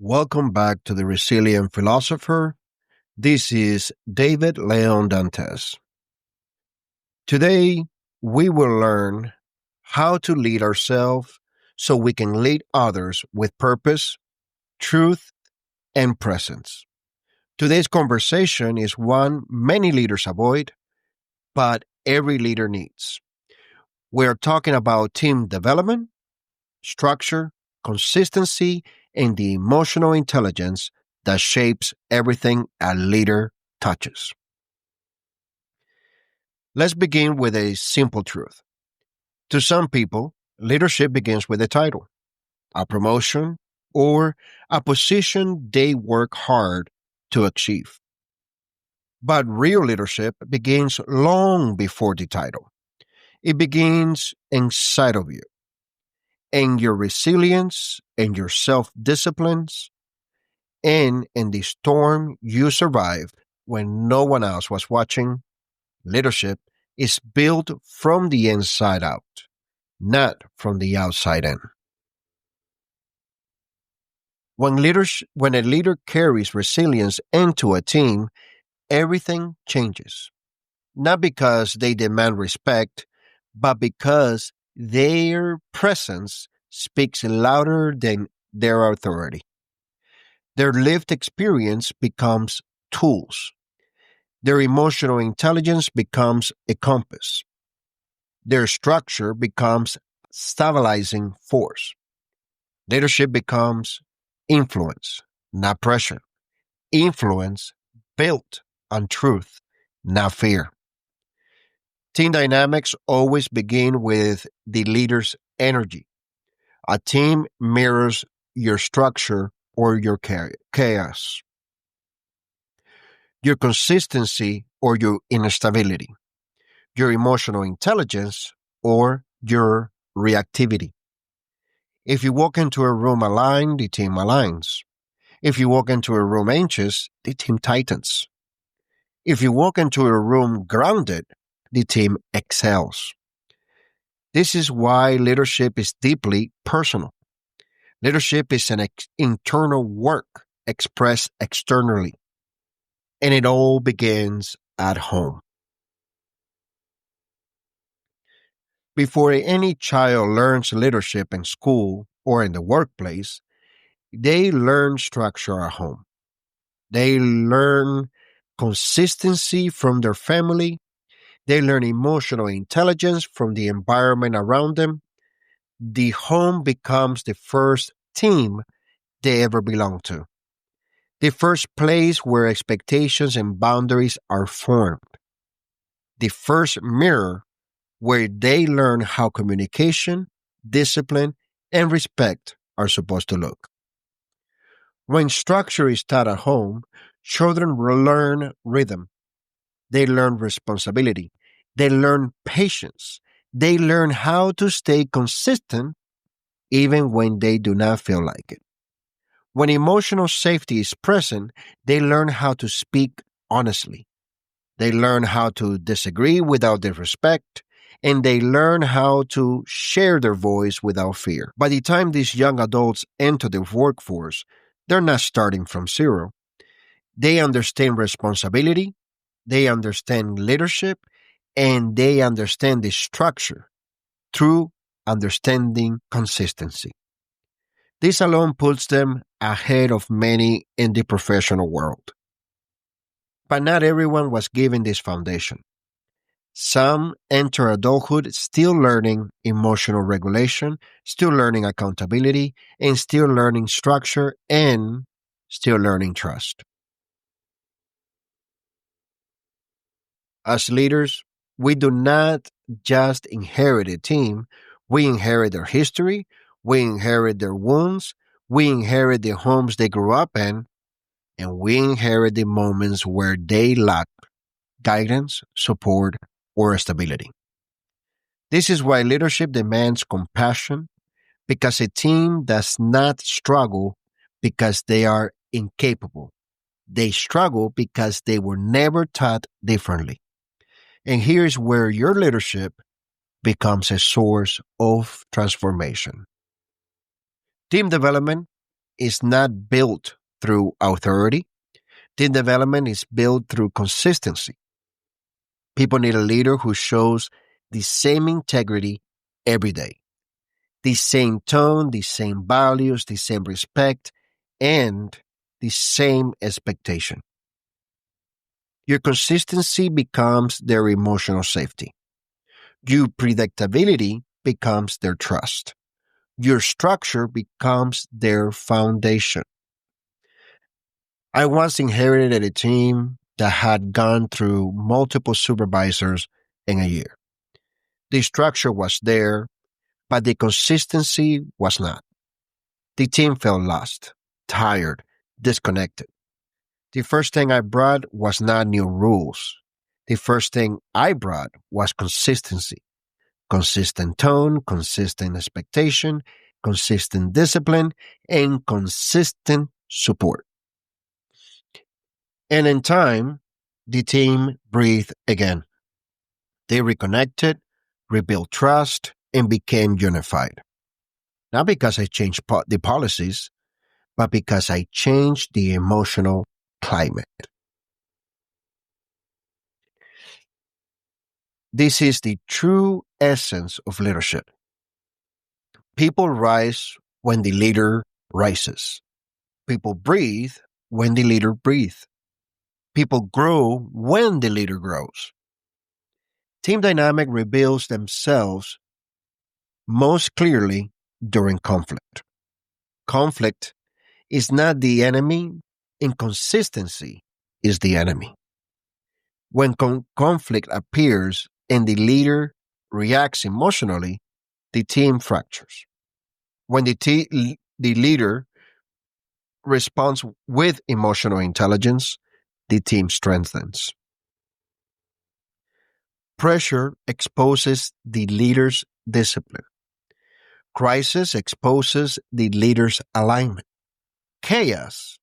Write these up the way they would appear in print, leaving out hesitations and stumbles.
Welcome back to the Resilient Philosopher. This is David Leon Dantes. Today, we will learn how to lead ourselves so we can lead others with purpose, truth, and presence. Today's conversation is one many leaders avoid, but every leader needs. We're talking about team development, structure, consistency, and the emotional intelligence that shapes everything a leader touches. Let's begin with a simple truth. To some people, leadership begins with a title, a promotion, or a position they work hard to achieve. But real leadership begins long before the title. It begins inside of you, in your resilience, in your self-disciplines, and in the storm you survived when no one else was watching. Leadership is built from the inside out, not from the outside in. When a leader carries resilience into a team, everything changes. Not because they demand respect, but because their presence speaks louder than their authority. Their lived experience becomes tools. Their emotional intelligence becomes a compass. Their structure becomes stabilizing force. Leadership becomes influence, not pressure. Influence built on truth, not fear. Team dynamics always begin with the leader's energy. A team mirrors your structure or your chaos, your consistency or your instability, your emotional intelligence or your reactivity. If you walk into a room aligned, the team aligns. If you walk into a room anxious, the team tightens. If you walk into a room grounded, the team excels. This is why leadership is deeply personal. Leadership is an internal work expressed externally, and it all begins at home. Before any child learns leadership in school or in the workplace, they learn structure at home. They learn consistency from their family. They learn emotional intelligence from the environment around them. The home becomes the first team they ever belong to, the first place where expectations and boundaries are formed, the first mirror where they learn how communication, discipline, and respect are supposed to look. When structure is taught at home, children learn rhythm. They learn responsibility. They learn patience. They learn how to stay consistent even when they do not feel like it. When emotional safety is present, they learn how to speak honestly. They learn how to disagree without disrespect, and they learn how to share their voice without fear. By the time these young adults enter the workforce, they're not starting from zero. They understand responsibility, they understand leadership, and they understand the structure through understanding consistency. This alone puts them ahead of many in the professional world. But not everyone was given this foundation. Some enter adulthood still learning emotional regulation, still learning accountability, and still learning structure, and still learning trust. As leaders, we do not just inherit a team, we inherit their history, we inherit their wounds, we inherit the homes they grew up in, and we inherit the moments where they lack guidance, support, or stability. This is why leadership demands compassion, because a team does not struggle because they are incapable. They struggle because they were never taught differently. And here's where your leadership becomes a source of transformation. Team development is not built through authority. Team development is built through consistency. People need a leader who shows the same integrity every day, the same tone, the same values, the same respect, and the same expectation. Your consistency becomes their emotional safety. Your predictability becomes their trust. Your structure becomes their foundation. I once inherited a team that had gone through multiple supervisors in a year. The structure was there, but the consistency was not. The team felt lost, tired, disconnected. The first thing I brought was not new rules. The first thing I brought was consistency. Consistent tone, consistent expectation, consistent discipline, and consistent support. And in time, the team breathed again. They reconnected, rebuilt trust, and became unified. Not because I changed the policies, but because I changed the emotional climate. This is the true essence of leadership. People rise when the leader rises. People breathe when the leader breathes. People grow when the leader grows. Team dynamic reveals themselves most clearly during conflict. Conflict is not the enemy, inconsistency is the enemy. When conflict appears and the leader reacts emotionally, the team fractures. When the leader responds with emotional intelligence, the team strengthens. Pressure exposes the leader's discipline. Crisis exposes the leader's alignment. Chaos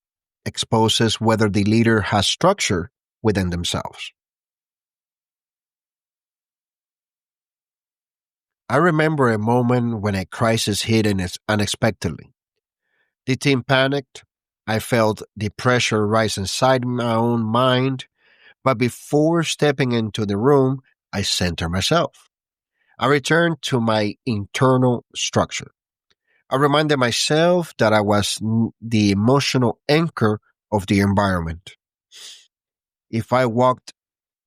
exposes whether the leader has structure within themselves. I remember a moment when a crisis hit unexpectedly. The team panicked. I felt the pressure rise inside my own mind, but before stepping into the room, I centered myself. I returned to my internal structure. I reminded myself that I was the emotional anchor of the environment. If I walked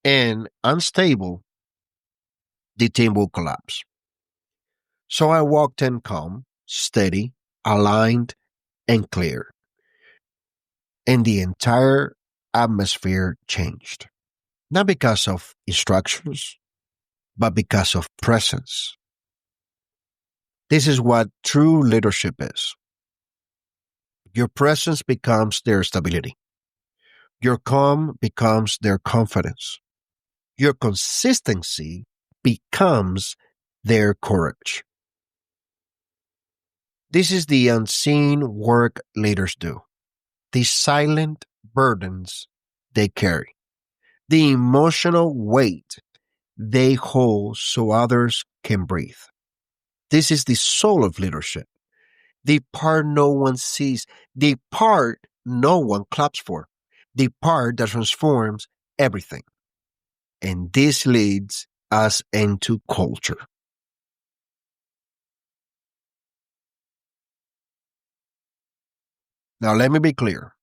in unstable, the team will collapse. So I walked in calm, steady, aligned, and clear. And the entire atmosphere changed. Not because of instructions, but because of presence. This is what true leadership is. Your presence becomes their stability. Your calm becomes their confidence. Your consistency becomes their courage. This is the unseen work leaders do, the silent burdens they carry, the emotional weight they hold so others can breathe. This is the soul of leadership, the part no one sees, the part no one claps for, the part that transforms everything. And this leads us into culture. Now, let me be clear.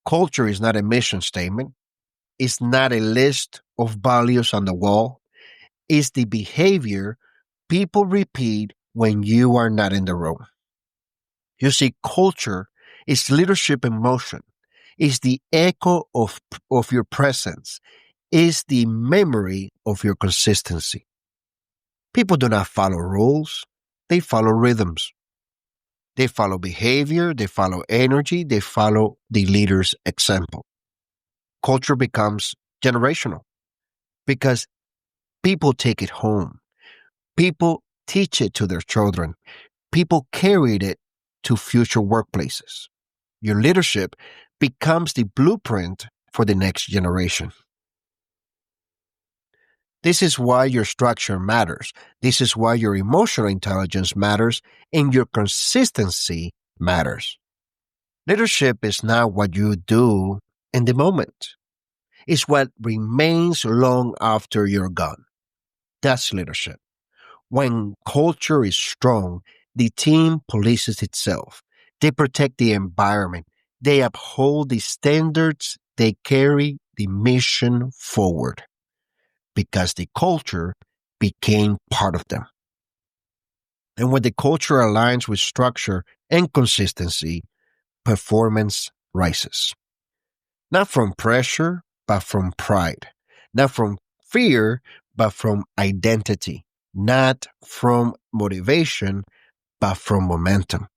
Culture is not a mission statement. It's not a list of values on the wall. It's the behavior people repeat when you are not in the room. You see, culture is leadership in motion. It's the echo of your presence. It's the memory of your consistency. People do not follow rules. They follow rhythms. They follow behavior. They follow energy. They follow the leader's example. Culture becomes generational because people take it home. People teach it to their children. People carry it to future workplaces. Your leadership becomes the blueprint for the next generation. This is why your structure matters. This is why your emotional intelligence matters and your consistency matters. Leadership is not what you do in the moment, it's what remains long after you're gone. That's leadership. When culture is strong, the team polices itself. They protect the environment. They uphold the standards. They carry the mission forward because the culture became part of them. And when the culture aligns with structure and consistency, performance rises. Not from pressure, but from pride. Not from fear, but from identity. Not from motivation, but from momentum.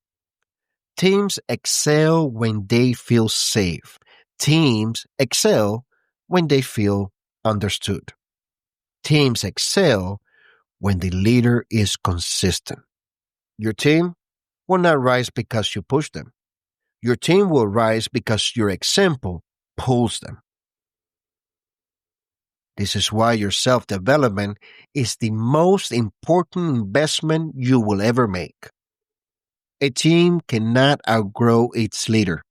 Teams excel when they feel safe. Teams excel when they feel understood. Teams excel when the leader is consistent. Your team will not rise because you push them. Your team will rise because your example pulls them. This is why your self development is the most important investment you will ever make. A team cannot outgrow its leader.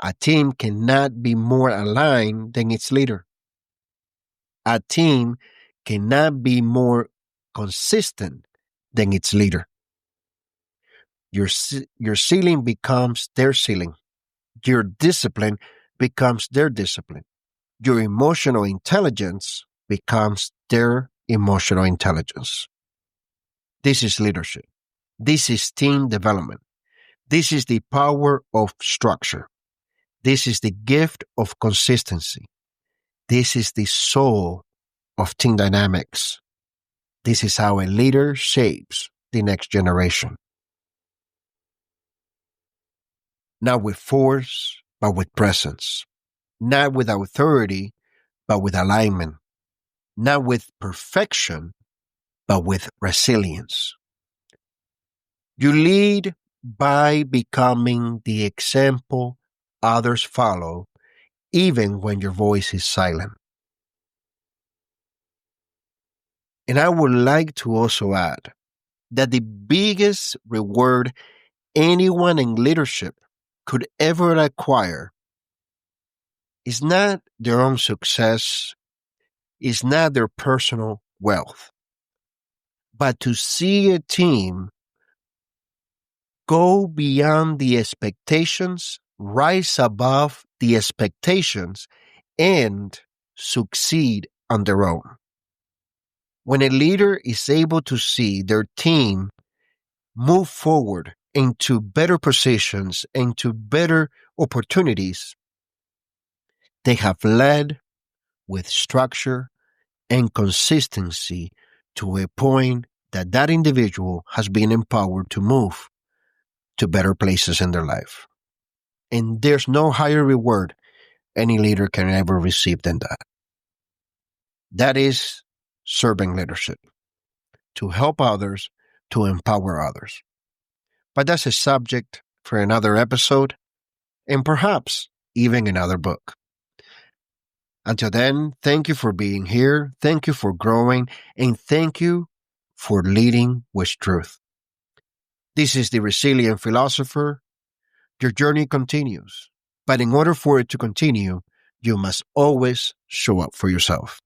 A team cannot be more aligned than its leader. A team cannot be more consistent than its leader. Your ceiling becomes their ceiling. Your discipline becomes their discipline. Your emotional intelligence becomes their emotional intelligence. This is leadership. This is team development. This is the power of structure. This is the gift of consistency. This is the soul of team dynamics. This is how a leader shapes the next generation. Not with force, but with presence. Not with authority, but with alignment. Not with perfection, but with resilience. You lead by becoming the example others follow, even when your voice is silent. And I would like to also add that the biggest reward anyone in leadership could ever acquire is not their own success, is not their personal wealth, but to see a team go beyond the expectations, rise above the expectations, and succeed on their own. When a leader is able to see their team move forward into better positions, into better opportunities, they have led with structure and consistency to a point that that individual has been empowered to move to better places in their life. And there's no higher reward any leader can ever receive than that. That is servant leadership, to help others, to empower others. But that's a subject for another episode and perhaps even another book. Until then, thank you for being here. Thank you for growing, and thank you for leading with truth. This is the Resilient Philosopher. Your journey continues, but in order for it to continue, you must always show up for yourself.